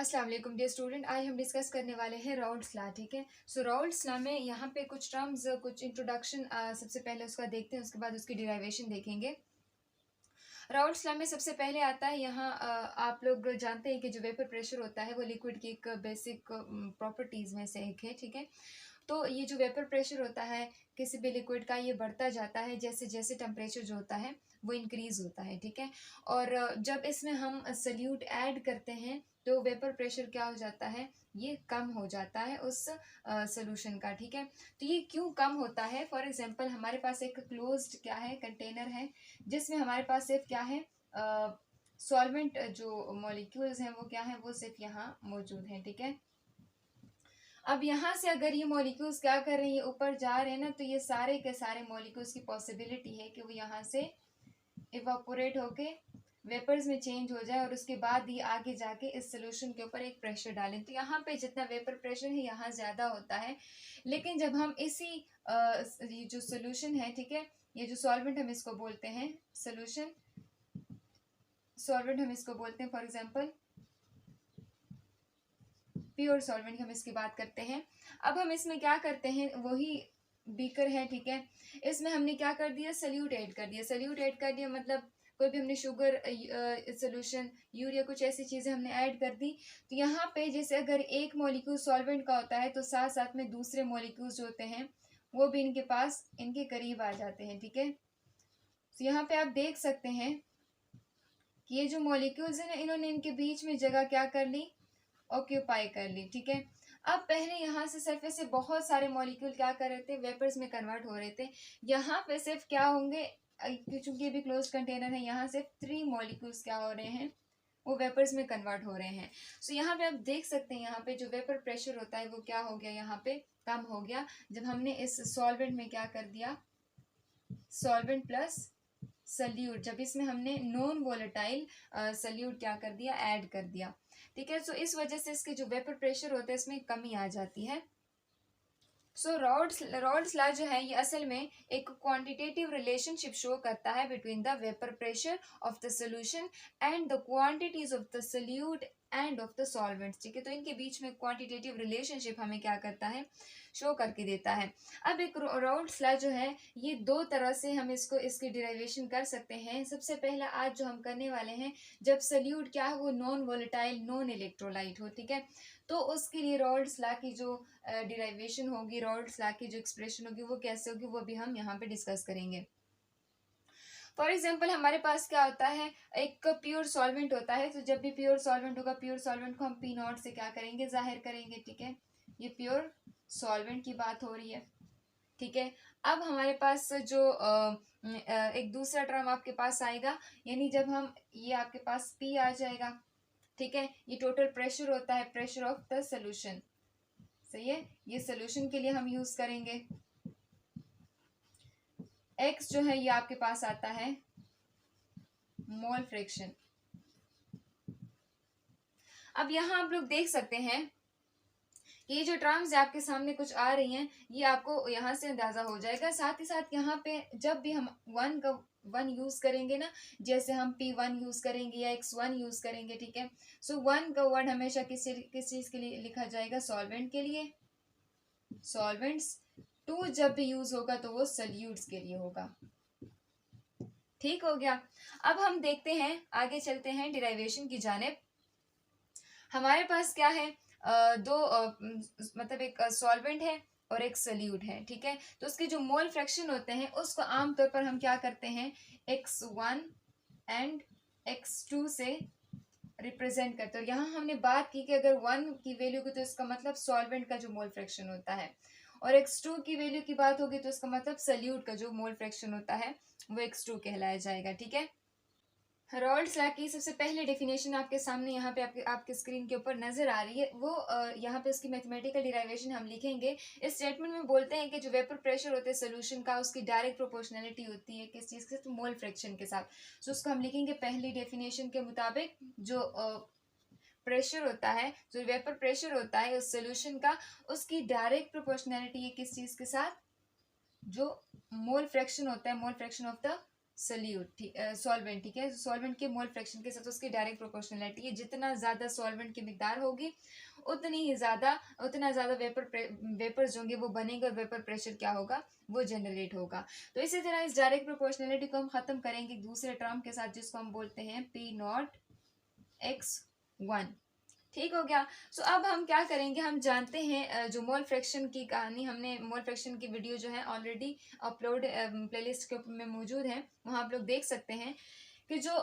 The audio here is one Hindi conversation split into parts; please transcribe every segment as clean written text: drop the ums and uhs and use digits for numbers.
अस्सलाम वालेकुम डियर स्टूडेंट। आज हम डिस्कस करने वाले हैं राउल्ट्स लॉ। ठीक है, सो राउल्ट्स लॉ में यहाँ पे कुछ टर्म्स, कुछ इंट्रोडक्शन सबसे पहले उसका देखते हैं, उसके बाद उसकी डिराइवेशन देखेंगे। राउल्ट्स लॉ में सबसे पहले आता है यहाँ आप लोग जानते हैं कि जो वेपर प्रेशर होता है वो लिक्विड की एक बेसिक प्रॉपर्टीज़ में से एक है। ठीक है, तो ये जो वेपर प्रेशर होता है किसी भी लिक्विड का, ये बढ़ता जाता है जैसे जैसे टेम्परेचर जो होता है वो इंक्रीज होता है। ठीक है, और जब इसमें हम सल्यूट ऐड करते हैं तो वेपर प्रेशर क्या हो जाता है, ये कम हो जाता है उस सोल्यूशन का। ठीक है, तो ये क्यों कम होता है? फॉर एग्जांपल हमारे पास एक क्लोज्ड क्या है, कंटेनर है, जिसमें हमारे पास सिर्फ क्या है, सॉल्वेंट जो मॉलिक्यूल्स हैं वो क्या है, वो सिर्फ यहाँ मौजूद हैं। ठीक है, अब यहाँ से अगर ये मॉलिक्यूल्स क्या कर रहे हैं, ये ऊपर जा रहे हैं ना, तो ये सारे के सारे मॉलिक्यूल्स की पॉसिबिलिटी है कि वो यहाँ से इवापोरेट होके वेपर्स में चेंज हो जाए और उसके बाद ये आगे जाके इस सोल्यूशन के ऊपर एक प्रेशर डालें। तो यहाँ पे जितना वेपर प्रेशर है यहाँ ज़्यादा होता है, लेकिन जब हम इसी ये जो सोल्यूशन है, ठीक है, ये जो सॉल्वेंट हम इसको बोलते हैं, सोल्यूशन सॉल्वेंट हम इसको बोलते हैं, फॉर एग्जांपल प्योर सॉल्वेंट हम इसकी बात करते हैं। अब हम इसमें क्या करते हैं, वही बीकर है, ठीक है, इसमें हमने क्या कर दिया, सल्यूट ऐड कर दिया। सल्यूट ऐड कर दिया मतलब कोई भी हमने शुगर सोल्यूशन, यूरिया, कुछ ऐसी चीज़ें हमने ऐड कर दी। तो यहाँ पे जैसे अगर एक मॉलिक्यूल सॉल्वेंट का होता है तो साथ साथ में दूसरे मॉलिक्यूल्स जो होते हैं वो भी इनके पास, इनके करीब आ जाते हैं। ठीक है, तो यहाँ पे आप देख सकते हैं कि ये जो मॉलिक्यूल्स हैं ना, इन्होंने इनके बीच में जगह क्या कर ली, ऑक्यूपाई कर ली। ठीक है, अब पहले यहाँ से सरफेस से बहुत सारे मॉलिक्यूल क्या कर रहे थे, वेपर्स में कन्वर्ट हो रहे थे। यहाँ पे सिर्फ क्या होंगे, चूंकि ये भी क्लोज कंटेनर है, यहाँ सिर्फ 3 मॉलिक्यूल्स क्या हो रहे हैं, वो वेपर्स में कन्वर्ट हो रहे हैं। सो यहाँ पे आप देख सकते हैं, यहाँ पे जो वेपर प्रेशर होता है वो क्या हो गया, यहाँ पे कम हो गया जब हमने इस सॉल्वेंट में क्या कर दिया, सॉल्वेंट प्लस सल्यूट, जब इसमें हमने नॉन वोलेटाइल सल्यूट क्या कर दिया, ऐड कर दिया। ठीक है, सो इस वजह से इसके जो वेपर प्रेशर होता है इसमें कमी आ जाती है। सो रॉड्स लॉ जो है ये असल में एक क्वांटिटेटिव रिलेशनशिप शो करता है between the vapour pressure of the solution and the quantities of the salute end of the solvents. ठीक है, तो इनके बीच में क्वांटिटेटिव रिलेशनशिप हमें क्या करता है, शो करके देता है। अब एक रॉड्स लॉ जो है ये दो तरह से हम इसको, इसकी डिराइवेशन कर सकते हैं। सबसे पहला आज जो हम करने वाले हैं, जब सल्यूट क्या है, वो नॉन वोलेटाइल नॉन इलेक्ट्रोलाइट हो। ठीक है, तो उसके लिए रॉड्स लॉ की जो डिराइवेशन होगी, रॉड्स लॉ की जो एक्सप्रेशन होगी वो कैसे होगी, वो भी हम यहाँ पे डिस्कस करेंगे। फॉर एग्जाम्पल हमारे पास क्या होता है, एक प्योर सॉल्वेंट होता है, तो जब भी प्योर सॉल्वेंट होगा, प्योर सॉल्वेंट को हम पी नॉट से क्या करेंगे, जाहिर करेंगे। ठीक है, ये प्योर सॉल्वेंट की बात हो रही है। ठीक है, अब हमारे पास जो एक दूसरा टर्म आपके पास आएगा, यानी जब हम, ये आपके पास पी आ जाएगा। ठीक है, ये टोटल प्रेशर होता है, प्रेशर ऑफ द सोल्यूशन। सही है, ये सोल्यूशन के लिए हम यूज करेंगे। एक्स जो है ये आपके पास आता है मोल फ्रैक्शन। अब यहाँ आप लोग देख सकते हैं ये जो टर्म्स आपके सामने कुछ आ रही हैं, ये आपको यहाँ से अंदाजा हो जाएगा। साथ ही साथ यहाँ पे जब भी हम वन यूज करेंगे ना, जैसे हम P1 यूज करेंगे या X1 यूज करेंगे, ठीक है, सो वन का वर्ड हमेशा किस चीज के लिए लिखा जाएगा, सॉल्वेंट के लिए, सॉल्वेंट्स। टू जब भी यूज होगा तो वो सल्यूट्स के लिए होगा। ठीक हो गया, अब हम देखते हैं, आगे चलते हैं डिराइवेशन की जानिब। हमारे पास क्या है, मतलब एक सॉल्वेंट है और एक सल्यूट है। ठीक है, तो उसके जो मोल फ्रैक्शन होते हैं उसको आमतौर पर हम क्या करते हैं, X1 एंड X2 से रिप्रेजेंट करते हैं। यहाँ हमने बात की कि अगर 1 की वैल्यू की तो इसका मतलब सॉल्वेंट का जो मोल फ्रैक्शन होता है, और X2 की वैल्यू की बात होगी तो इसका मतलब सल्यूट का जो मोल फ्रैक्शन होता है वो X2 कहलाया जाएगा। ठीक है, रॉल्ड्स लॉ की सबसे पहले डेफिनेशन आपके सामने यहाँ पे आपके स्क्रीन के ऊपर नजर आ रही है, वो यहाँ पे उसकी मैथमेटिकल डिराइवेशन हम लिखेंगे। इस स्टेटमेंट में बोलते हैं कि जो वेपर प्रेशर होते हैं सोल्यूशन का, उसकी डायरेक्ट प्रोपोर्शनलिटी होती है किस चीज़ के साथ, मोल फ्रैक्शन के साथ। सो उसको हम लिखेंगे पहली डेफिनेशन के मुताबिक, जो प्रेशर होता है, जो वेपर प्रेशर होता है उस सोल्यूशन का, उसकी डायरेक्ट प्रोपोर्शनलिटी है किस चीज़ के साथ, जो मोल फ्रैक्शन होता है, मोल फ्रैक्शन ऑफ द सॉल्यूट, ठीक, सॉल्वेंट, ठीक है, सॉल्वेंट के मोल फ्रैक्शन के साथ उसकी डायरेक्ट प्रोपोर्शनलिटी है, जितना ज़्यादा सॉल्वेंट की मिकदार होगी उतना ज़्यादा वेपर्स होंगे वो बनेंगे, और वेपर प्रेशर क्या होगा, वो जनरेट होगा। तो इसी तरह इस डायरेक्ट प्रोपोर्शनलिटी को हम ख़त्म करेंगे दूसरे टर्म के साथ, जिसको हम बोलते हैं पी नॉट एक्स वन। ठीक हो गया। सो अब हम क्या करेंगे, हम जानते हैं जो मोल फ्रैक्शन की कहानी, हमने मोल फ्रैक्शन की वीडियो जो है ऑलरेडी अपलोड प्लेलिस्ट के ऊपर में मौजूद है, वहाँ आप लोग देख सकते हैं कि जो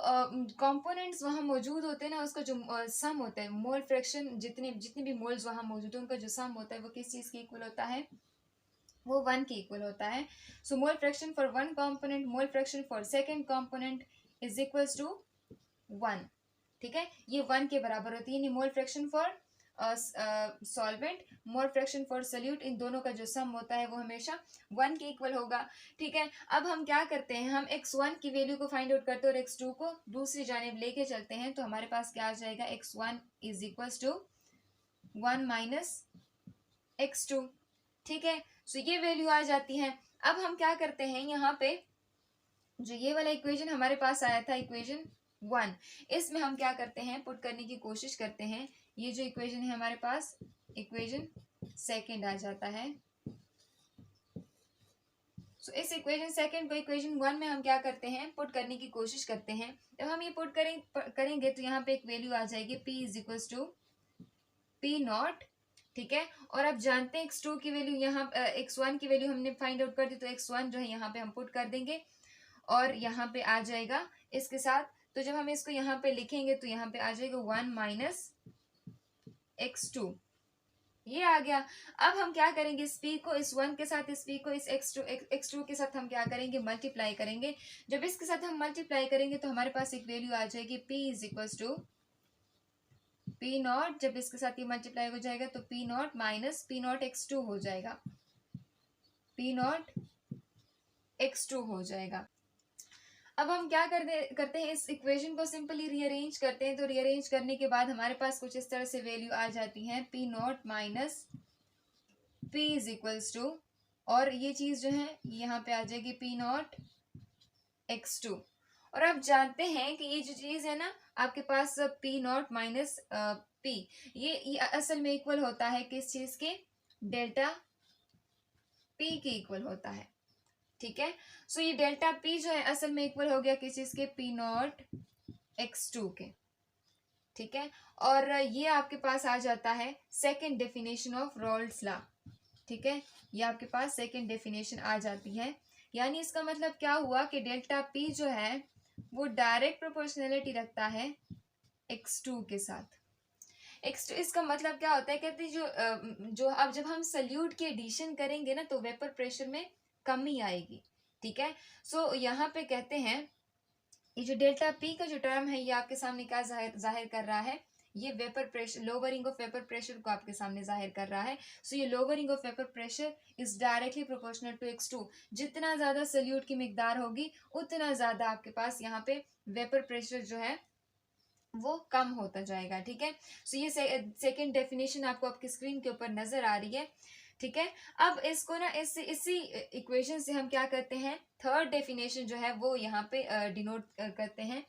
कंपोनेंट्स वहाँ मौजूद होते हैं ना, उसका जो सम होता है, मोल फ्रैक्शन जितने जितने भी मोल्स वहाँ मौजूद है उनका जो सम होता है वो किस चीज़ के इक्वल होता है, वो वन के इक्वल होता है। So mole fraction for one component, mole fraction for second component is equals to one. ठीक है, ये वन के बराबर होती है, यानी mole fraction for solvent, mole fraction for solute, इन दोनों का जो सम होता है वो हमेशा वन के इक्वल होगा। ठीक है, अब हम क्या करते हैं, हम x1 की वैल्यू को फाइंड आउट करते हैं और x2 को दूसरी जानिब लेके चलते हैं, तो हमारे पास क्या आ जाएगा, x1 is equals to 1 minus x2। ठीक है, सो ये वैल्यू आ जाती है। अब हम क्या करते हैं, यहाँ पे जो ये वाला इक्वेशन हमारे पास आया था, इक्वेशन 1, इसमें हम क्या करते हैं, पुट करने की कोशिश करते हैं। ये जो इक्वेशन है हमारे पास, इक्वेशन सेकंड आ जाता है। सो इस इक्वेशन सेकंड को इक्वेशन 1 में हम क्या करते हैं, पुट करने की कोशिश करते हैं। जब हम ये पुट करेंगे तो यहाँ पे एक वैल्यू आ जाएगी, p is equals to P naught. ठीक है, और अब जानते हैं x2 की वैल्यू, यहाँ x1 की वैल्यू हमने फाइंड आउट कर दी, तो x1 जो है यहाँ पे हम पुट कर देंगे और यहाँ पे आ जाएगा इसके साथ। तो जब हम इसको यहाँ पे लिखेंगे तो यहाँ पे आ जाएगा 1 माइनस x2, ये आ गया। अब हम क्या करेंगे, इस p को इस 1 के साथ, इस p को इस x2 के साथ हम क्या करेंगे, मल्टीप्लाई करेंगे। जब इसके साथ हम मल्टीप्लाई करेंगे तो हमारे पास एक वैल्यू आ जाएगी, p is equals to P naught. जब इसके साथ ये मल्टीप्लाई हो जाएगा तो P naught minus P naught x2 हो जाएगा, पी नॉट x2 हो जाएगा। अब हम क्या करते हैं, इस इक्वेशन को सिंपली रीअरेंज करते हैं। तो रीअरेंज करने के बाद हमारे पास कुछ इस तरह से वैल्यू आ जाती है, P naught minus P is equals to, और ये चीज जो है यहाँ पे आ जाएगी पी नॉट x2। और आप जानते हैं कि ये जो चीज है ना आपके पास, पी नॉट माइनस पी, ये असल में इक्वल होता है किस चीज के, डेल्टा पी के इक्वल होता है। ठीक है, सो ये डेल्टा पी जो है असल में इक्वल हो गया किस चीज के, पी नॉट x2 के। ठीक है, और ये आपके पास आ जाता है second definition of Raoult's law. ठीक है, ये आपके पास सेकेंड डेफिनेशन आ जाती है, यानी इसका मतलब क्या हुआ कि डेल्टा पी जो है वो डायरेक्ट प्रोपोर्शनलिटी रखता है x2 के साथ। x2, इसका मतलब क्या होता है, कहते हैं जो अब जब हम सल्यूट की एडिशन करेंगे ना तो वेपर प्रेशर में कमी आएगी। ठीक है, सो यहाँ पे कहते हैं ये जो डेल्टा पी का जो टर्म है ये आपके सामने क्या जाहिर कर रहा है, ये vapour pressure, lowering of vapour pressure को आपके सामने जाहिर कर रहा है। सो ये lowering of vapour pressure is directly proportional to x2। जितना ज्यादा सल्यूट की मिकदार होगी उतना ज्यादा आपके पास यहाँ पे वेपर प्रेशर जो है वो कम होता जाएगा। ठीक है, सो ये सेकेंड डेफिनेशन आपको आपकी स्क्रीन के ऊपर नजर आ रही है। ठीक है, अब इसको ना इसी इक्वेशन से हम क्या करते हैं, थर्ड डेफिनेशन जो है वो यहाँ पे डिनोट करते हैं।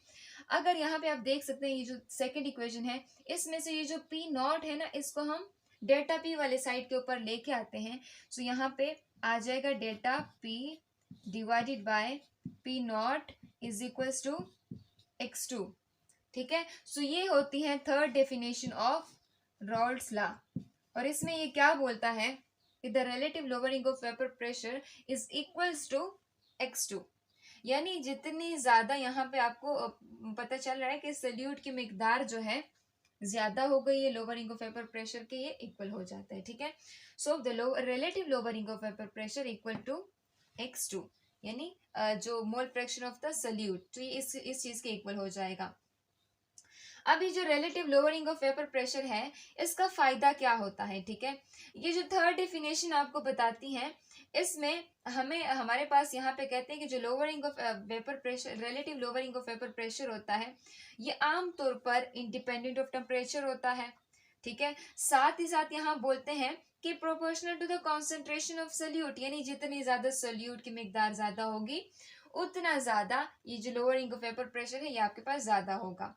अगर यहाँ पे आप देख सकते हैं ये जो सेकंड इक्वेशन है, इसमें से ये जो पी नॉट है ना, इसको हम डेल्टा पी वाले साइड के ऊपर लेके आते हैं। सो यहाँ पे आ जाएगा delta P divided by P naught is equals to x2। ठीक है, सो ये होती है third definition of Raoult's law, और इसमें ये क्या बोलता है कि the relative lowering of vapour pressure is equals to x2, यानी जितनी ज्यादा यहाँ पे आपको पता चल रहा है कि सल्यूट की मिकदार जो है ज्यादा हो गई है लोअरिंग ऑफ वेपर प्रेशर के, ये इक्वल हो जाता है। ठीक है, so the relative lowering of vapour pressure equal to x2, यानी जो mole fraction of the solute, तो ये इस चीज के इक्वल हो जाएगा। अब ये जो relative lowering of vapour pressure है इसका फायदा क्या होता है। ठीक है, ये जो थर्ड डेफिनेशन आपको बताती है, इसमें हमारे पास यहाँ पे कहते हैं कि जो lowering of vapour pressure, relative lowering of vapour pressure होता है, ये आमतौर पर इंडिपेंडेंट ऑफ टेम्परेचर होता है। ठीक है, साथ ही साथ यहाँ बोलते हैं कि proportional to the concentration of solute, यानी जितनी ज्यादा सल्यूट की मिकदार ज्यादा होगी उतना ज़्यादा ये जो लोअरिंग ऑफ वेपर प्रेशर है ये आपके पास ज़्यादा होगा।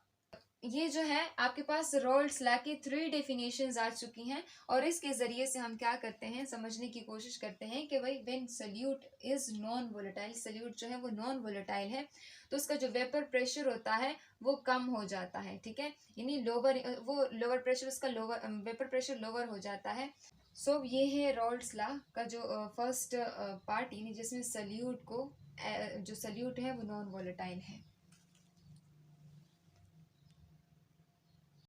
ये जो है आपके पास रॉल्ड्स लॉ की 3 डेफिनेशंस आ चुकी हैं और इसके ज़रिए से हम क्या करते हैं, समझने की कोशिश करते हैं कि भाई when solute is non volatile, solute जो है वो नॉन वोलेटाइल है तो उसका जो वेपर प्रेशर होता है वो कम हो जाता है, ठीक है, यानी लोअर, वो लोअर प्रेशर, उसका लोअर वेपर प्रेशर लोअर हो जाता है। सो ये है रॉल्ड्स लॉ का जो फर्स्ट पार्ट, यानी जिसमें सल्यूट को जो सल्यूट है वो नॉन वोलेटाइल है।